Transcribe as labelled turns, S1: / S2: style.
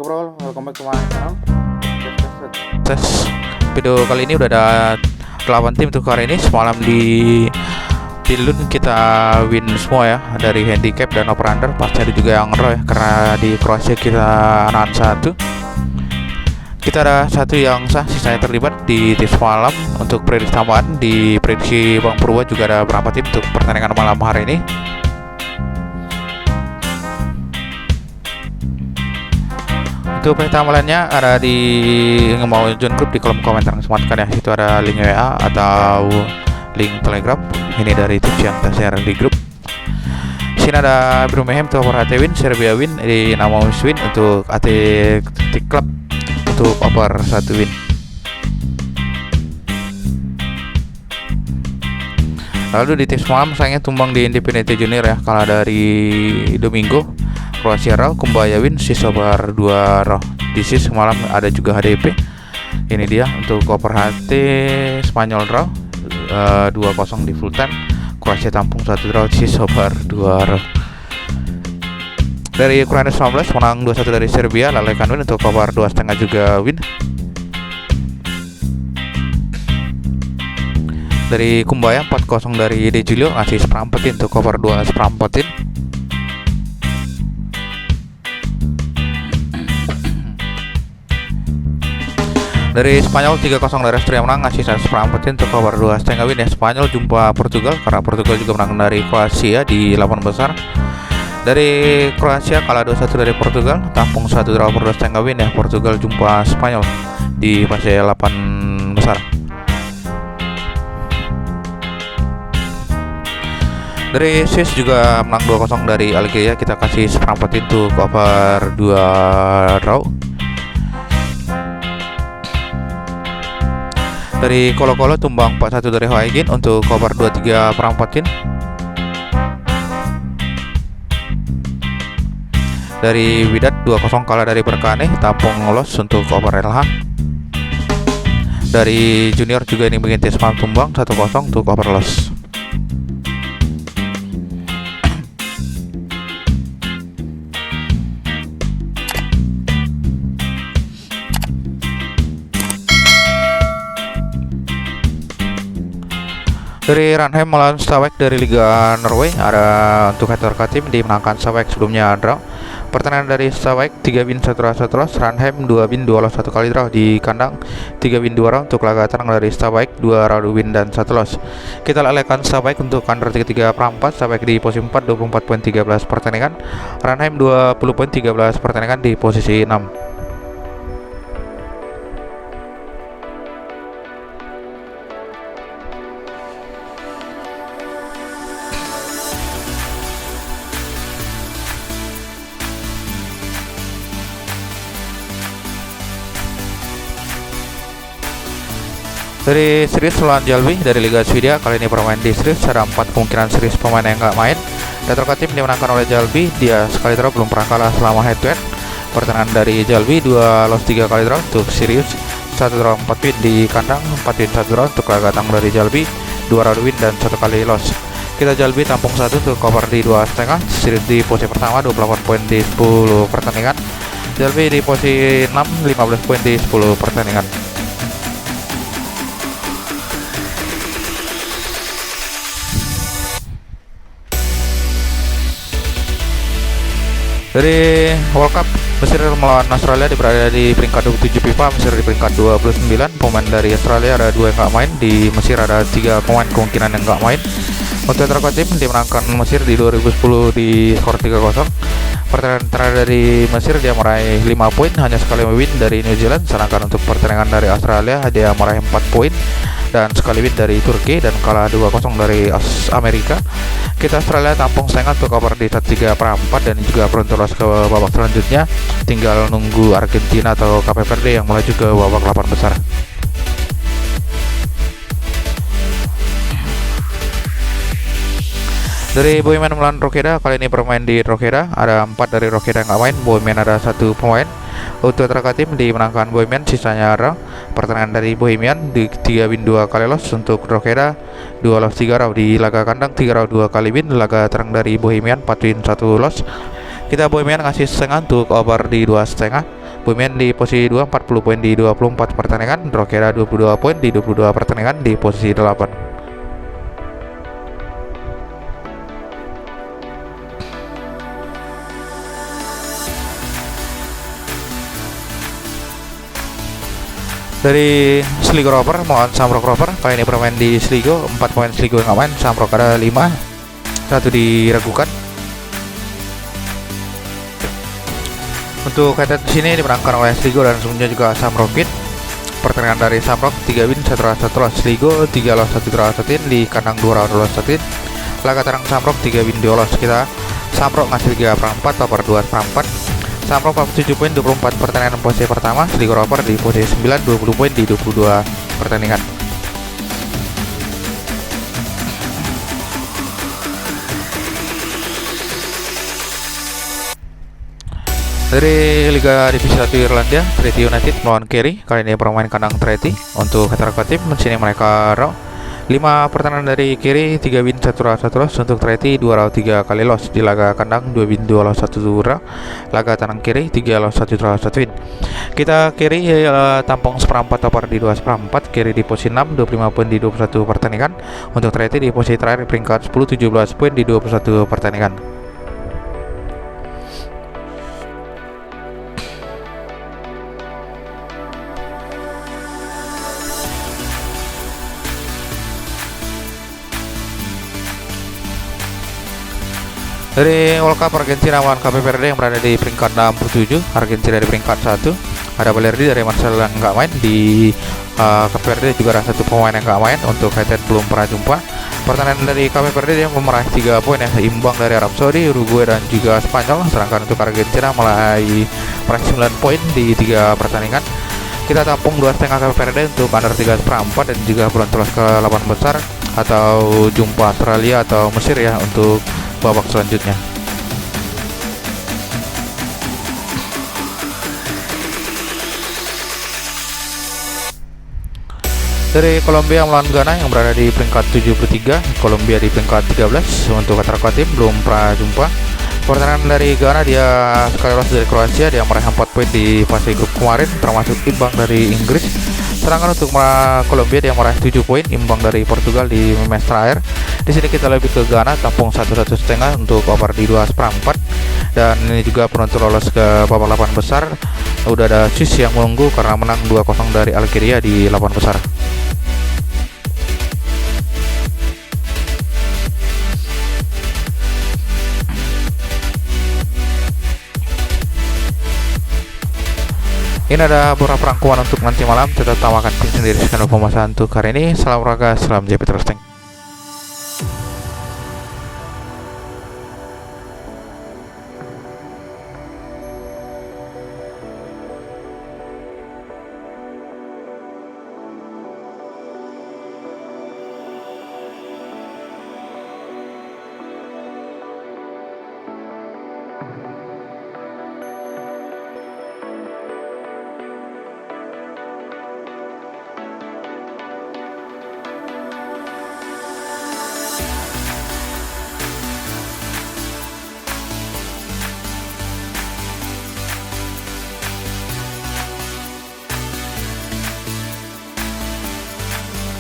S1: bro, welcome back to my channel.
S2: Tes video kali ini udah ada 8 tim tuh hari ini. Semalam di Pilun kita win semua ya, dari handicap dan over under. Pasti ada juga yang draw ya, karena di Kroasia kita anak satu. Kita ada satu yang sah, sisanya terlibat di tim semalam. Untuk prediksi tambahan di prediksi Bang Purwa juga ada berapa tim untuk pertandingan malam hari ini. Untuk pertamalannya ada di mau join grup di kolom komentar sematkan ya. Itu ada link WA atau link Telegram. Ini dari tips yang kita share di grup. Sini ada Birmingham untuk over AT win, Serbia win, di nama win untuk AT Club untuk over 1 win. Lalu di tips malam sayangnya tumbang di Independiente Junior ya, kalah dari Domingo. Kroasia raw, Kumbaya win, sis over 2 raw. Di sis malam ada juga HDP. Ini dia untuk over HT Spanyol raw 2-0 di full time. Kroasia tampung 1 draw, sis over 2 raw. Dari Ukraina 19 menang 2-1 dari Serbia, Lalekan win untuk over 2,5 juga win. Dari Kumbaya 4-0 dari De Julio, ngasih seperampetin untuk over 2 seperampetin. Dari Spanyol 3-0 dari Austria menang, ngasih 1/4 untuk cover 2,5 win ya. Spanyol jumpa Portugal karena Portugal juga menang dari Kroasia di 8 besar. Dari Kroasia kalah 2-1 dari Portugal, tampung 1 draw per 2,5 win ya. Portugal jumpa Spanyol di fase 8 besar. Dari Swiss juga menang 2-0 dari Algeria, kita kasih 1/4 untuk cover 2 draw. Dari Kolo-Kolo tumbang 4-1 dari Huaigin untuk cover 2,3/4. Dari Widat 2-0 kalah dari Berkane, tampung los untuk cover LH. Dari Junior juga ini bikin Tisman tumbang 1-0 untuk cover los. Dari Ranheim melawan Stabæk dari Liga Norway, ada untuk head-to-head tim dimenangkan Stabæk, sebelumnya draw. Pertandingan dari Stabæk 3 win 1 draw 1 loss, Ranheim 2 win 2 loss 1 kali draw di kandang, 3 win 2 draw untuk laga terang dari Stabæk, 2 draw 2 win dan 1 loss. Kita lelekan Stabæk untuk under 33/4, Stabæk di posisi 4 24 poin 13 pertandingan, Ranheim 20 poin 13 pertandingan di posisi 6. Dari series lawan Jalbi dari Liga Swedia, kali ini bermain di series, ada 4 kemungkinan series pemain yang nggak main. Data tim dimenangkan oleh Jalbi, dia sekali draw belum pernah kalah selama head to head. Pertandingan dari Jalbi 2 loss 3 kali draw untuk series, 1 draw 4 win di kandang, 4 win 1 draw untuk laga tangguh dari Jalbi, 2 draw win dan 1 kali loss. Kita Jalbi tampung 1 untuk cover di 2,5, series di posisi pertama 28 poin di 10 pertandingan, Jalbi di posisi 6 15 poin di 10 pertandingan. Dari World Cup, Mesir melawan Australia berada di peringkat 27 FIFA, Mesir di peringkat 29. Pemain dari Australia ada 2 yang nggak main, di Mesir ada 3 pemain kemungkinan yang nggak main. Untuk tim dimenangkan Mesir di 2010 di skor 3-0. Pertandingan terakhir dari Mesir dia meraih 5 poin, hanya sekali win dari New Zealand. Sedangkan untuk pertandingan dari Australia dia meraih 4 poin dan sekali win dari Turki dan kalah 2-0 dari Amerika. Kita Australia tampung setengah untuk cover di 3/4 dan juga beruntung lolos ke babak selanjutnya. Tinggal nunggu Argentina atau Cape Verde yang melaju ke babak 8 besar. Dari Bohemian melawan Rokeda, kali ini bermain di Rokeda, ada 4 dari Rokeda yang nggak main, Bohemian ada 1 pemain. Untuk tim dimenangkan Bohemian, sisanya draw. Pertandingan dari Bohemian di 3 win 2 kali loss, untuk Rokeda 2 loss 3 draw di laga kandang, 3 draw 2 kali win. Laga terang dari Bohemian 4 win 1 loss. Kita Bohemian ngasih setengah untuk over di 2,5. Bumian di posisi 2 40 poin di 24 pertandingan, Drokera 22 poin di 22 pertandingan di posisi 8. Dari Sligo Rover melawan Samrock Rover, kali ini bermain di Sligo, 4 poin Sligo yang nggak main, Samrock ada 5, 1 diragukan. Untuk head di sini dimenangkan oleh Sligo dan sebelumnya juga Samrock Win. Pertandingan dari Samrock 3 win 1 draw 1 loss, Sligo 3 loss 1 draw 1 win di kandang 2 round loss 1 win. Laga terang Samrock 3 win 2 loss, kita Samrock ngasih 3/4 over 2/4. Samrock 47 poin 24 pertandingan posisi pertama, Sligo Rover di posisi 9 20 poin di 22 pertandingan. Dari Liga Divisi 1 Irlandia, Treaty United melawan Kerry, kali ini bermain kandang Treaty. Untuk heteroko tim, sini mereka draw 5 pertandingan dari Kerry, 3 win 1 draw 1 loss. Untuk Treaty 2 draw 3 kali loss di laga kandang, 2 win 2 loss 1 draw. Laga tandang Kerry 3 loss 1 draw 1 win. Kita Kerry tampung seperempat over di 2/4, Kerry di posisi 6 25 poin di 21 pertandingan. Untuk Treaty di posisi terakhir peringkat 10 17 poin di 21 pertandingan. Dari World Cup, Argentina melawan Cape Verde yang berada di peringkat 67, Argentina di peringkat 1. Ada Balerdi dari Marcelo yang nggak main di Cape Verde, juga ada 1 pemain yang nggak main. Untuk head belum pernah jumpa. Pertandingan dari Cape Verde dia meraih 3 poin ya, imbang dari Arab Saudi, Uruguay dan juga Spanyol. Sedangkan untuk Argentina meraih 9 poin di 3 pertandingan. Kita tampung 2,5 Cape Verde untuk under 3/4 dan juga belum terus ke 8 besar atau jumpa Australia atau Mesir ya untuk babak selanjutnya. Dari Kolombia melawan Ghana yang berada di peringkat 73, Kolombia di peringkat 13. Untuk heteroko tim belum pernah jumpa. Pertandingan dari Ghana dia sekali lolos dari Kroasia, dia meraih 4 poin di fase grup kemarin termasuk imbang dari Inggris. Sedangkan untuk Kolombia dia meraih 7 poin imbang dari Portugal di match terakhir. Di sini kita lebih ke Ghana tampung 1,5 untuk over di 2/4 dan ini juga penonton lolos ke babak 8 besar. Udah ada Swiss yang menunggu karena menang 2-0 dari Algeria di 8 besar. Ini ada beberapa rangkuman untuk nanti malam. Tetap tamakan tim sendiri channel pemasaran untuk hari ini. Salam olahraga, salam JP Terus Tank.